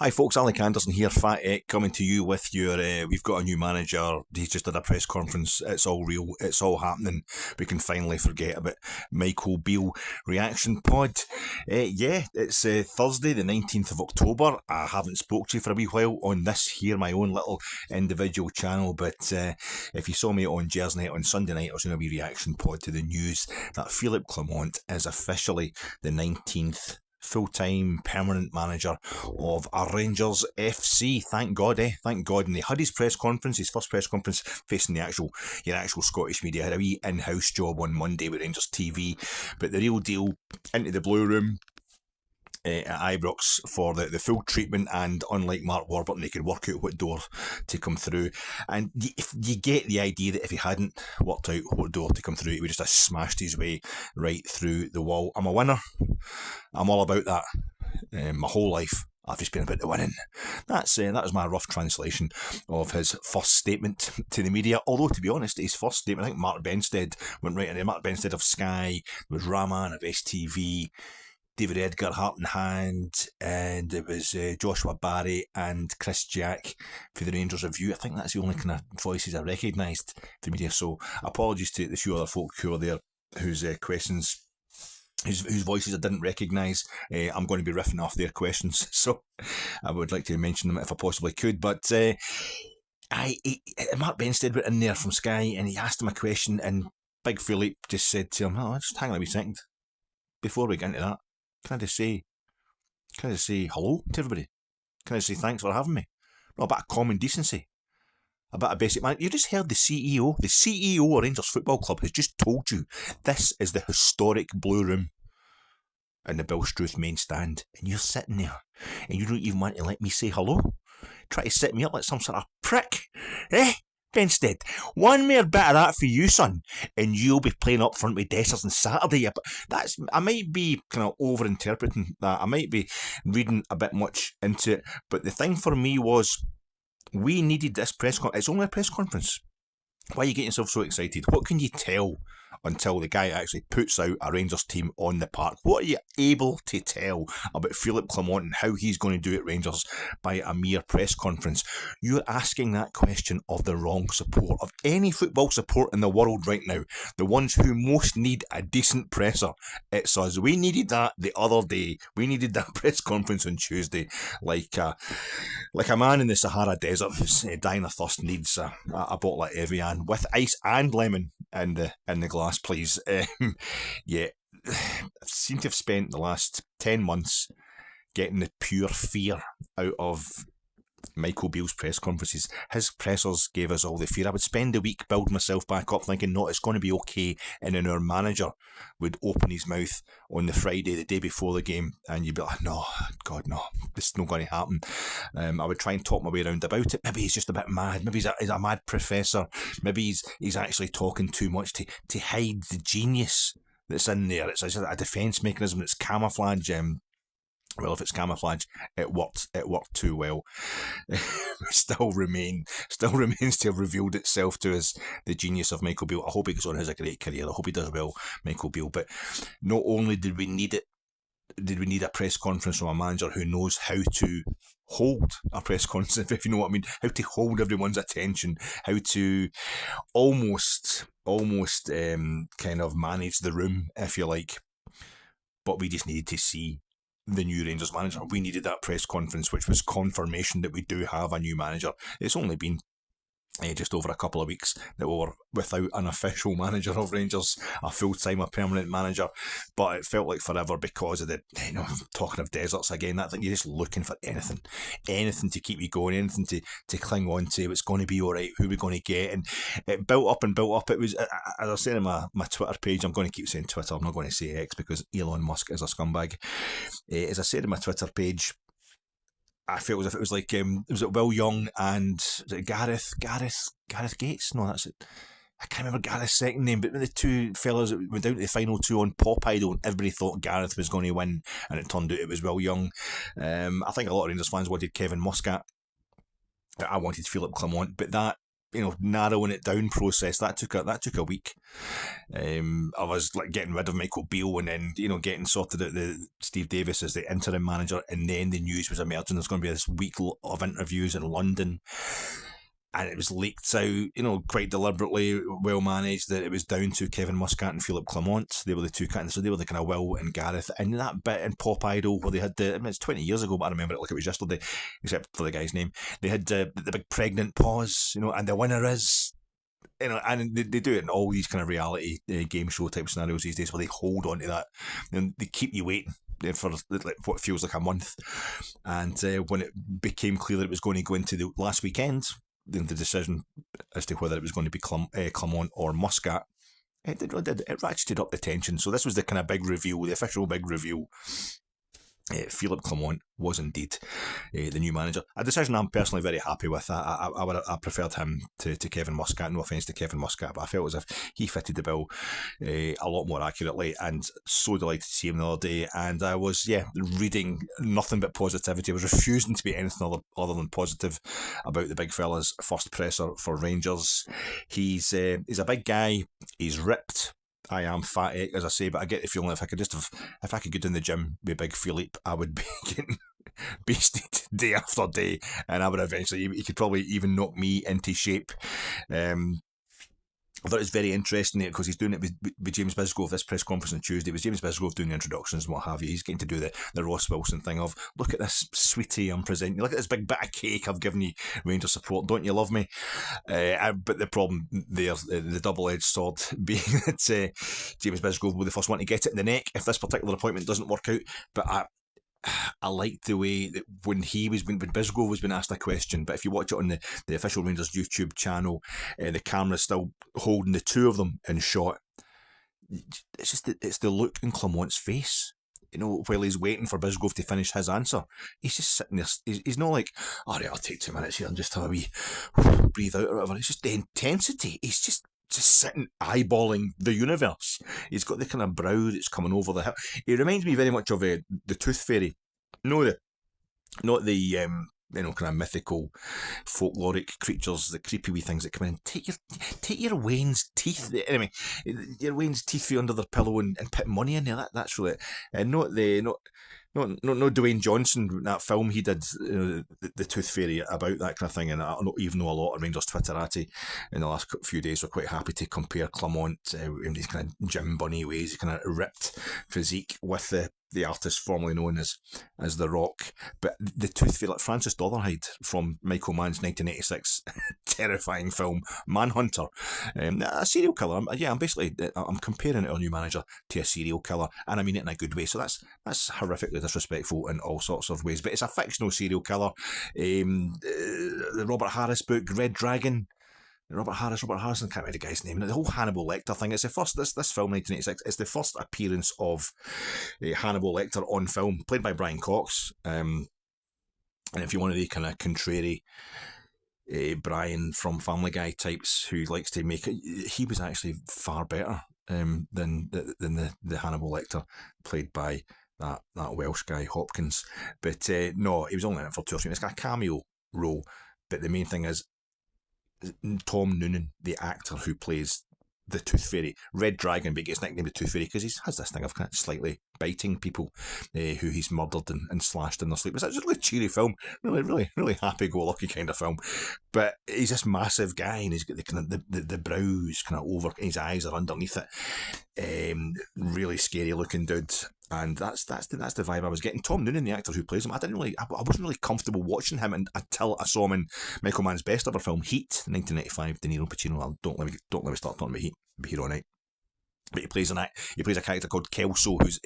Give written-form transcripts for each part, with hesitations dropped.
Hi folks, Alec Anderson here, Fat Ek, coming to you with your, we've got a new manager, he's just had a press conference, it's all real, it's all happening, we can finally forget about Michael Beale reaction pod. It's Thursday the 19th of October, I haven't spoke to you for a wee while on this here, my own little individual channel, but if you saw me on Jersey Night on Sunday night, I was doing a wee reaction pod to the news that Philippe Clement is officially the 19th full-time permanent manager of our Rangers FC. Thank God, thank God. And he had his press conference, his first press conference facing your actual Scottish media. Had a wee in-house job on Monday with Rangers TV, but the real deal, into the blue room at Ibrox for the full treatment, and unlike Mark Warburton, he could work out what door to come through. And if you get the idea that if he hadn't worked out what door to come through, he would just have smashed his way right through the wall. I'm a winner. I'm all about that. My whole life, I've just been about the winning. That was my rough translation of his first statement to the media. Although, to be honest, his first statement, I think Mark Benstead went right in there. Mark Benstead of Sky, there was Rahman of STV, David Edgar, Heart in Hand, and it was Joshua Barry and Chris Jack for the Rangers Review. I think that's the only kind of voices I recognised for the media. So apologies to the few other folk who are there whose questions, whose voices I didn't recognise. I'm going to be riffing off their questions, so I would like to mention them if I possibly could. But Mark Benstead went in there from Sky and he asked him a question, and Big Philippe just said to him, just hang on a wee second. Before we get into that, can I just say hello to everybody? Can I say thanks for having me? No, a bit of common decency. A bit of basic man. You just heard the CEO of Rangers Football Club has just told you this is the historic blue room in the Bill Struth main stand, and you're sitting there and you don't even want to let me say hello. Try to set me up like some sort of prick, Benstead, one more bit of that for you, son, and you'll be playing up front with Dessers on Saturday. But I might be kind of over-interpreting that. I might be reading a bit much into it. But the thing for me was, we needed this press conference. It's only a press conference. Why are you getting yourself so excited? What can you tell until the guy actually puts out a Rangers team on the park? What are you able to tell about Philippe Clement and how he's going to do at Rangers by a mere press conference? You're asking that question of the wrong support, of any football support in the world right now. The ones who most need a decent presser. It's us. We needed that the other day. We needed that press conference on Tuesday. Like a man in the Sahara Desert who's dying of thirst needs a bottle of Evian with ice and lemon in the glass, please. I seem to have spent the last 10 months getting the pure fear out of Michael Beale's press conferences. His pressers gave us all the fear. I would spend a week building myself back up thinking, no, it's going to be okay, and then our manager would open his mouth on the Friday, the day before the game, and you'd be like, no, God, no, this is not going to happen. I would try and talk my way around about it. Maybe he's just a bit mad. Maybe he's a mad professor. Maybe he's actually talking too much to hide the genius that's in there. It's a defence mechanism. It's camouflage. Well, if it's camouflage, it worked too well. still remains to have revealed itself to us, the genius of Michael Beale. I hope he goes on and has a great career. I hope he does well, Michael Beale. But not only did we need a press conference from a manager who knows how to hold a press conference, if you know what I mean, how to hold everyone's attention, how to almost kind of manage the room, if you like. But we just needed to see the new Rangers manager. We needed that press conference, which was confirmation that we do have a new manager. It's only been just over a couple of weeks that we were without an official manager of Rangers, a full-time, a permanent manager, but it felt like forever because of the, talking of deserts again, I think you're just looking for anything to keep you going, anything to cling on to. It's going to be alright, who we're going to get, and it built up. It was, as I said in my Twitter page, I'm going to keep saying Twitter, I'm not going to say X because Elon Musk is a scumbag. As I said in my Twitter page, I felt as if it was like, was it Will Young and was it Gareth Gates? No, that's it. I can't remember Gareth's second name, but the two fellas that went down to the final two on Pop Idol, and everybody thought Gareth was going to win, and it turned out it was Will Young. I think a lot of Rangers fans wanted Kevin Muscat. I wanted Philippe Clement, but that narrowing it down process, that took a week. I was like getting rid of Michael Beale, and then getting sorted out the Steve Davis as the interim manager, and then the news was emerging. There's going to be this week of interviews in London, and it was leaked out, quite deliberately, well managed, that it was down to Kevin Muscat and Philippe Clement. They were the two kind, so they were the kind of Will and Gareth. And that bit in Pop Idol where they had it's 20 years ago, but I remember it like it was yesterday, except for the guy's name. They had the big pregnant pause, and the winner is. And they do it in all these kind of reality game show type scenarios these days, where they hold on to that and they keep you waiting for like what feels like a month. And when it became clear that it was going to go into the last weekend, the decision as to whether it was going to be Clement or Muscat, it ratcheted up the tension. So this was the kind of big reveal, the official big reveal. Philippe Clement was indeed the new manager. A decision I'm personally very happy with. I preferred him to Kevin Muscat. No offence to Kevin Muscat, but I felt as if he fitted the bill a lot more accurately, and so delighted to see him the other day. And I was reading nothing but positivity. I was refusing to be anything other than positive about the big fella's first presser for Rangers. He's a big guy. He's ripped. I am fat, as I say, but I get the feeling if I could go down the gym with Big Philippe, I would be getting beasted day after day, and I would eventually, he could probably even knock me into shape. I thought it was very interesting because he's doing it with James Bisgrove. This press conference on Tuesday was James Bisgrove doing the introductions and what have you. He's getting to do the Ross Wilson thing of, look at this sweetie I'm presenting. Look at this big bit of cake I've given you, Rangers support. Don't you love me? But the problem there, the double-edged sword, being that James Bisgrove will be the first one to get it in the neck if this particular appointment doesn't work out. But I liked the way that when Bisgrove was being asked a question, but if you watch it on the official Rangers YouTube channel, the camera's still holding the two of them in shot. It's just it's the look in Clement's face. While he's waiting for Bisgrove to finish his answer, he's just sitting there. He's not like, all right, I'll take 2 minutes here and just have a wee breathe out or whatever. It's just the intensity. He's just sitting eyeballing the universe. He's got the kind of brow that's coming over the hill. He reminds me very much of the Tooth Fairy. Not the kind of mythical, folkloric creatures, the creepy wee things that come in and take your Wayne's teeth. Anyway, your Wayne's teeth under their pillow and put money in there. That's really it. And not Dwayne Johnson, that film he did, the Tooth Fairy, about that kind of thing. And I don't even know a lot of Rangers Twitterati in the last few days were quite happy to compare Clement in these kind of Jim Bunny ways, kind of ripped physique, with the artist formerly known as The Rock. But the Tooth Fairy, like Francis Dotherhide from Michael Mann's 1986 terrifying film Manhunter, a serial killer. I'm comparing it, our new manager, to a serial killer, and I mean it in a good way. So that's horrifically disrespectful in all sorts of ways. But it's a fictional serial killer. The Robert Harris book, Red Dragon. Robert Harrison, I can't remember the guy's name. The whole Hannibal Lecter thing. It's the first. This film, 1986. It's the first appearance of Hannibal Lecter on film, played by Brian Cox. And if you're one of the kind of contrary Brian from Family Guy types who likes to make it, he was actually far better than the Hannibal Lecter played by that Welsh guy Hopkins. But no, he was only in it for 2 or 3 minutes. It's got a cameo role. But the main thing is, Tom Noonan, the actor who plays the Tooth Fairy, Red Dragon, but he gets nicknamed the Tooth Fairy because he has this thing of kind of slightly biting people who he's murdered and slashed in their sleep. It's actually a really cheery film, really happy-go-lucky kind of film. But he's this massive guy, and he's got the kind of the brows kind of over, and his eyes are underneath it. Really scary looking dude. And that's the vibe I was getting. Tom Noonan, the actor who plays him, I wasn't really comfortable watching him until I saw him in Michael Mann's best ever film, Heat, 1995, De Niro, Pacino. Don't let me start talking about Heat. Be here all night. But he plays a character called Kelso, who's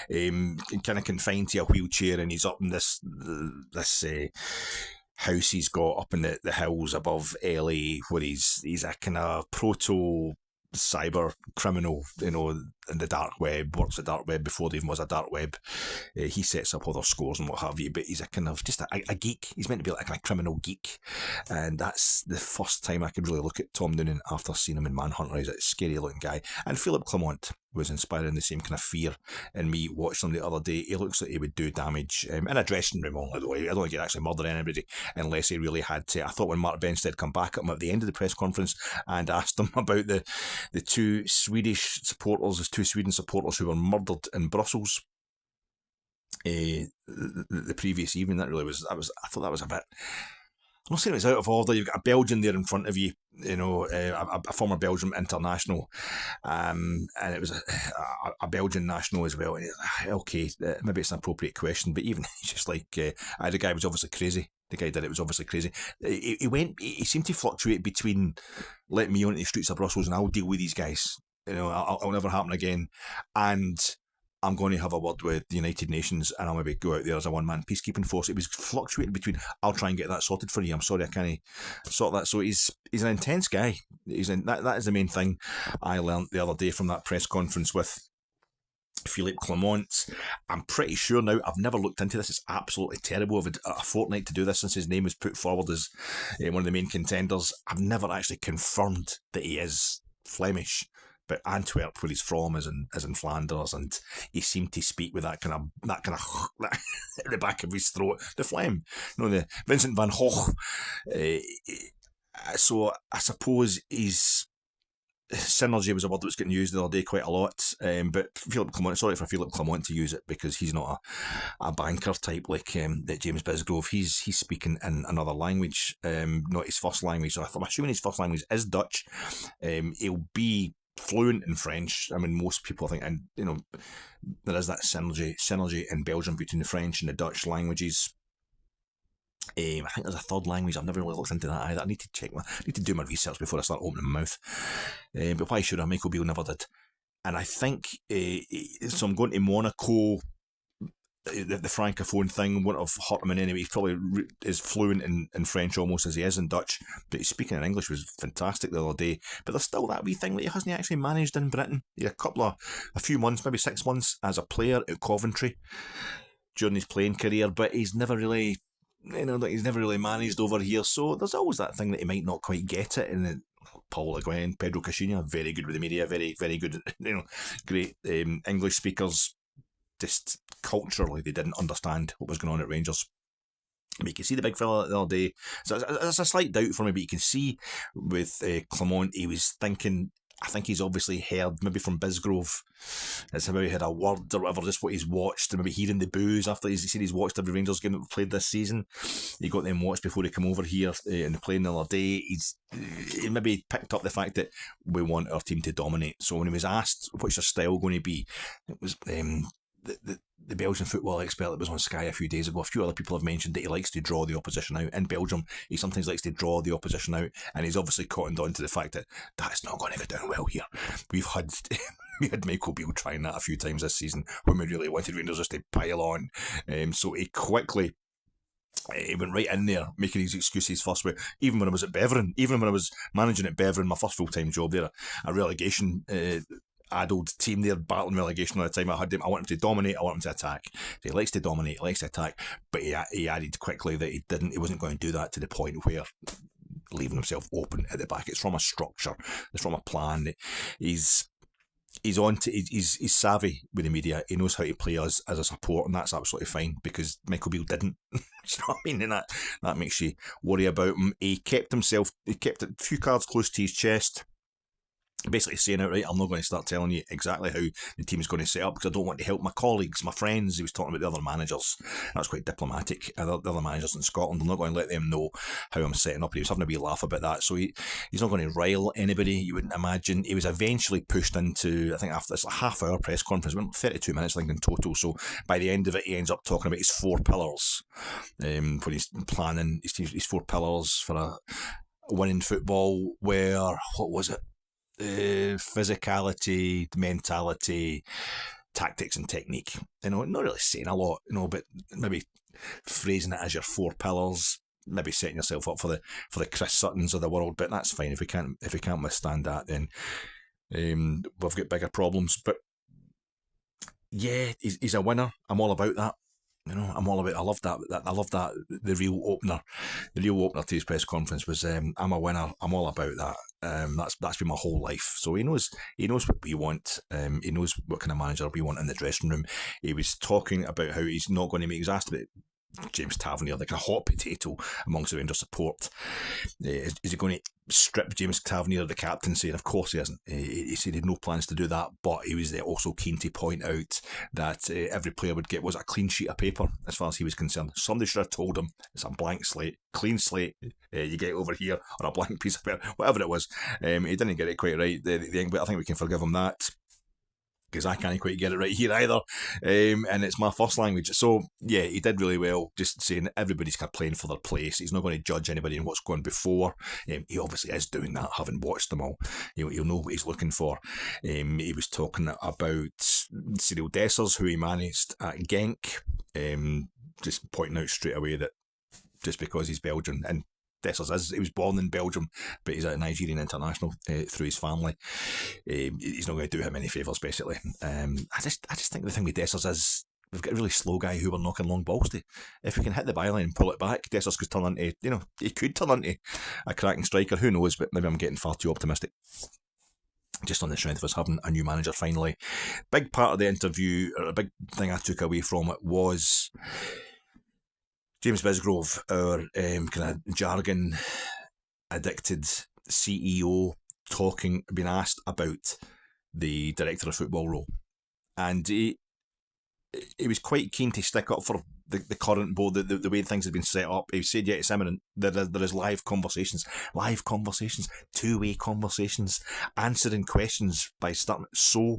kind of confined to a wheelchair, and he's up in this house he's got up in the hills above LA, where he's a kind of proto cyber criminal, the dark web, works the dark web before there even was a dark web. He sets up all their scores and what have you, but he's a kind of just a geek. He's meant to be like a kind of criminal geek, and that's the first time I could really look at Tom Noonan after seeing him in Manhunter. He's a scary looking guy. And Philippe Clement was inspiring the same kind of fear in me watching him the other day. He looks like he would do damage in a dressing room only, though. I don't think he'd actually murder anybody unless he really had to. I thought when Mark Benstead come back at him at the end of the press conference and asked him about the two Swedish supporters, the two Sweden supporters who were murdered in Brussels the previous evening, I thought that was a bit, I'm not saying it was out of order. You've got a Belgian there in front of you, a former Belgian international, and it was a Belgian national as well. Okay, maybe it's an appropriate question, but even just like the guy was obviously crazy. The guy did it was obviously crazy. He seemed to fluctuate between let me onto the streets of Brussels and I'll deal with these guys. I'll never happen again, and I'm going to have a word with the United Nations and I'll maybe go out there as a one-man peacekeeping force. It was fluctuating between, I'll try and get that sorted for you. I'm sorry, I can't sort that. So he's an intense guy. That is the main thing I learned the other day from that press conference with Philippe Clement. I'm pretty sure now, I've never looked into this, it's absolutely terrible. I've had a fortnight to do this since his name was put forward as one of the main contenders. I've never actually confirmed that he is Flemish. But Antwerp, where he's from, is in Flanders, and he seemed to speak with that kind of at the back of his throat, the phlegm, the Vincent van Gogh. So I suppose synergy was a word that was getting used the other day quite a lot. But Philippe Clement, sorry for Philippe Clement to use it because he's not a banker type like that James Bisgrove. He's speaking in another language, not his first language. So I'm assuming his first language is Dutch. He'll be fluent in French. I mean, most people think, and there is that synergy in Belgium between the French and the Dutch languages. I think there's a third language. I've never really looked into that either. I need to do my research before I start opening my mouth. But why should I? Michael Beale never did. And I think so. I'm going to Monaco. The francophone thing wouldn't have hurt him in any way. He probably is fluent in French almost as he is in Dutch, but his speaking in English was fantastic the other day. But there's still that wee thing that he hasn't actually managed in Britain. He had a few months, maybe 6 months as a player at Coventry during his playing career, but he's never really, he's never really managed over here. So there's always that thing that he might not quite get it. And Paul Le Guen, Pedro Caixinha, very good with the media, very, very good, great English speakers. Just culturally, they didn't understand what was going on at Rangers. But you can see the big fella the other day. So it's a slight doubt for me, but you can see with Clement, he was thinking, I think he's obviously heard, maybe from Bisgrove, it's about he had a word or whatever, just what he's watched, and maybe hearing the boos after he's said he's watched every Rangers game that we've played this season. He got them watched before he came over here and the playing the other day. He maybe picked up the fact that we want our team to dominate. So when he was asked, what's your style going to be, it was the Belgian football expert that was on Sky a few days ago. A few other people have mentioned that he likes to draw the opposition out. In Belgium, he sometimes likes to draw the opposition out, and he's obviously cottoned on to the fact that that's not going to go down well here. We had Michael Beale trying that a few times this season when we really wanted Rangers just to pile on. So he quickly went right in there, making his excuses first. Even when I was at Beveren, even when I was managing at Beveren, my first full-time job there, a relegation addled team there, battling relegation all the time. I want him to dominate, I want him to attack. So he likes to dominate, he likes to attack, but he added quickly that he wasn't going to do that to the point where leaving himself open at the back. It's from a structure, it's from a plan. He's savvy with the media. He knows how to play us as a support, and that's absolutely fine because Michael Beale didn't. You know what I mean? And that makes you worry about him. He kept a few cards close to his chest, basically saying outright, I'm not going to start telling you exactly how the team is going to set up because I don't want to help my colleagues, my friends. He was talking about the other managers. That's quite diplomatic. The other managers in Scotland, I'm not going to let them know how I'm setting up. He was having a wee laugh about that. So he's not going to rile anybody, you wouldn't imagine. He was eventually pushed into, I think after this half-hour press conference, went 32 minutes I think in total. So by the end of it, he ends up talking about his 4 pillars when he's planning his 4 pillars for a winning football where, what was it? Physicality, mentality, tactics and technique. Not really saying a lot, but maybe phrasing it as your 4 pillars, maybe setting yourself up for the Chris Suttons of the world. But that's fine. If we can't withstand that, then we've got bigger problems. But yeah, he's a winner. I'm all about that. I'm all about. I love that. I love that. The real opener to his press conference was, "I'm a winner. I'm all about that." That's been my whole life. So he knows what we want. He knows what kind of manager we want in the dressing room. He was talking about how he's not going to make. He was asked about James Tavernier, like a hot potato amongst the Rangers support. Is he going to strip James Tavernier of the captaincy? And of course he isn't. He said he had no plans to do that, but he was also keen to point out that every player would get a clean sheet of paper as far as he was concerned. Somebody should have told him it's a blank slate, clean slate. You get over here on a blank piece of paper, whatever it was. He didn't get it quite right, but I think we can forgive him that, because I can't quite get it right here either, and it's my first language. So yeah, he did really well, just saying everybody's kind of playing for their place. He's not going to judge anybody in what's gone before. He obviously is doing that, having watched them all. He'll know what he's looking for. He was talking about Cyril Dessers, who he managed at Genk, just pointing out straight away that just because he's Belgian, and Dessers he was born in Belgium, but he's a Nigerian international through his family. He's not going to do him any favours, basically. I just think the thing with Dessers is we've got a really slow guy who we're knocking long balls to. If we can hit the byline and pull it back, Dessers could turn into, he could turn into a cracking striker. Who knows? But maybe I'm getting far too optimistic. Just on the strength of us having a new manager finally. Big part of the interview, or a big thing I took away from it was James Bisgrove, our kind of jargon addicted CEO, being asked about the director of football role, and he was quite keen to stick up for the current board, the way things have been set up. He said, yeah, it's imminent. There is live conversations, two-way conversations, answering questions by starting. So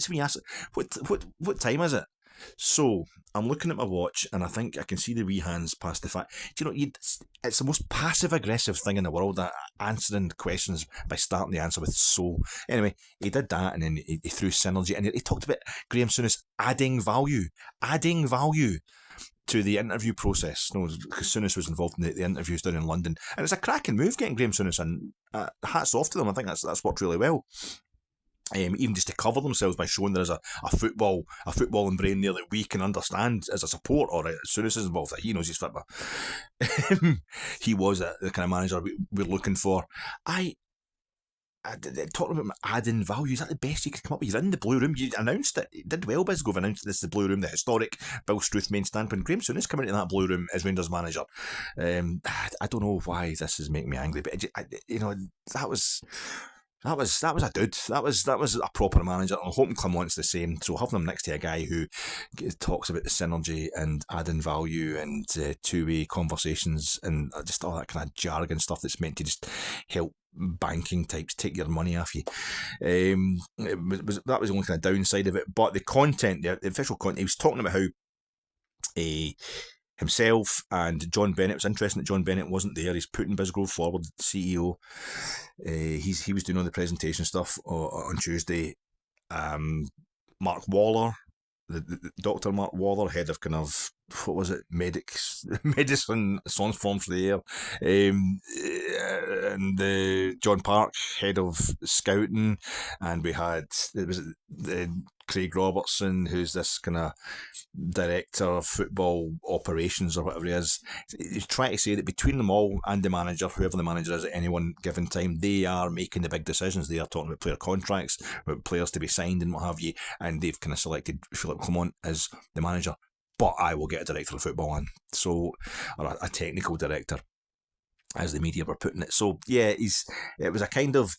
we asked, what time is it? So I'm looking at my watch, and I think I can see the wee hands past the fact. It's the most passive-aggressive thing in the world, that answering questions by starting the answer with "so." Anyway, he did that, and then he threw synergy, and he talked about Graham Souness adding value to the interview process. Because Souness was involved in the interviews down in London, and it's a cracking move getting Graham Souness in. Hats off to them. I think that's worked really well. Even just to cover themselves by showing there is a footballing brain there that we can understand as a support, or as soon as he's involved, that he knows his football. He was the kind of manager we're looking for. Talking about adding value, is that the best you could come up with? You're in the Blue Room, you announced it. You did well, Bisgrove announced this is the Blue Room, the historic Bill Struth main stand. When Graham Souness coming into that Blue Room as Rangers manager, I don't know why this is making me angry, but that was a dude. That was a proper manager. I'm hoping Clement's the same. So having him next to a guy who talks about the synergy and adding value and two-way conversations and just all that kind of jargon stuff that's meant to just help banking types take your money off you. That was the only kind of downside of it. But the content, the official content, he was talking about how himself and John Bennett. It was interesting that John Bennett wasn't there. He's putting Bisgrove forward, CEO. He was doing all the presentation stuff on Tuesday. Mark Waller, the Dr. Mark Waller, head of kind of, what was it, medicine, songs forms for the air, and John Park, head of scouting, and we had Craig Robertson, who's this kind of director of football operations or whatever he is. He's trying to say that between them all and the manager, whoever the manager is at any one given time, they are making the big decisions. They are talking about player contracts, about players to be signed and what have you, and they've kind of selected Philippe Clement as the manager. But I will get a director of football in, or a technical director, as the media were putting it. So yeah, it was a kind of,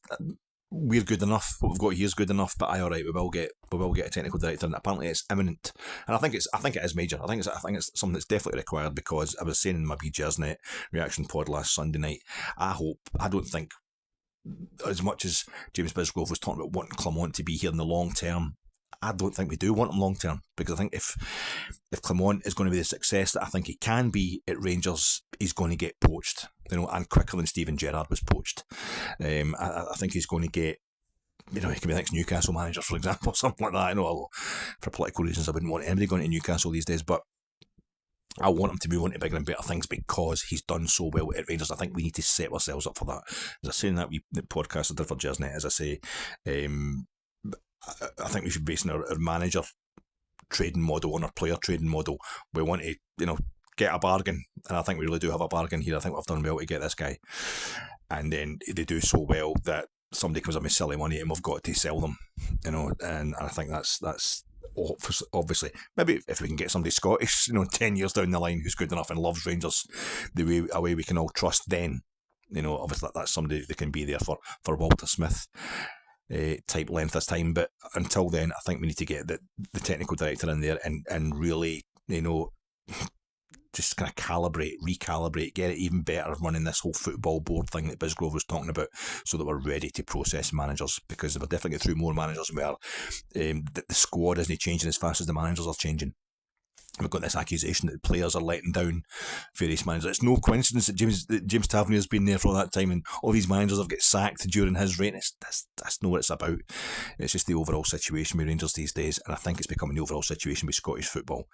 we're good enough. What we've got here is good enough. But all right, we will get a technical director, and apparently it's imminent. And I think it is major. I think it's something that's definitely required, because I was saying in my BJersNet reaction pod last Sunday night, I don't think, as much as James Bisgrove was talking about wanting Clement to be here in the long term, I don't think we do want him long term, because I think if Clement is going to be the success that I think he can be at Rangers, he's going to get poached, and quicker than Steven Gerrard was poached. I think he's going to get, he can be the next Newcastle manager, for example, something like that. I know, for political reasons, I wouldn't want anybody going to Newcastle these days, but I want him to move on to bigger and better things, because he's done so well at Rangers. I think we need to set ourselves up for that. As I say in that podcast I did for BJersNet, as I say, I think we should base our manager trading model, on our player trading model. We want to, get a bargain, and I think we really do have a bargain here. I think we've done well to get this guy, and then they do so well that somebody comes up with silly money and we've got to sell them, and I think that's obviously, maybe if we can get somebody Scottish, 10 years down the line who's good enough and loves Rangers a way we can all trust, then obviously that's somebody that can be there for Walter Smith type length of time. But until then, I think we need to get the technical director in there and really, just kind of recalibrate, get it even better running this whole football board thing that Bisgrove was talking about, so that we're ready to process managers, because we're definitely get through more managers where the squad isn't changing as fast as the managers are changing. We've got this accusation that players are letting down various managers. It's no coincidence that James Tavernier's been there for all that time, and all these managers have got sacked during his reign. That's not what it's about. It's just the overall situation with Rangers these days, and I think it's becoming the overall situation with Scottish football.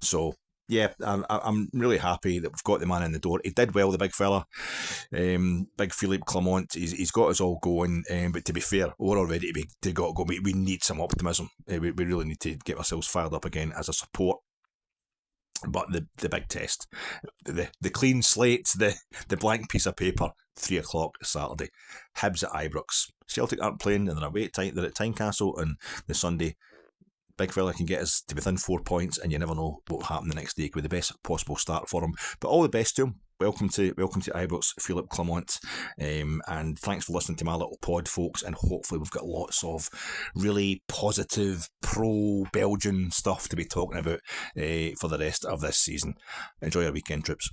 So yeah, I'm really happy that we've got the man in the door. He did well, the big fella, big Philippe Clement. He's got us all going. But to be fair, we're all ready to go. We need some optimism. We really need to get ourselves fired up again as a support. But the big test, the clean slate, the blank piece of paper, 3:00 Saturday. Hibs at Ibrox. Celtic aren't playing, and they're away at they're at Tynecastle on the Sunday. Big fella can get us to within 4 points, and you never know what will happen the next day. It could be the best possible start for him. But all the best to him. Welcome to Ibrox, Philippe Clement, and thanks for listening to my little pod, folks. And hopefully we've got lots of really positive pro-Belgian stuff to be talking about for the rest of this season. Enjoy your weekend trips.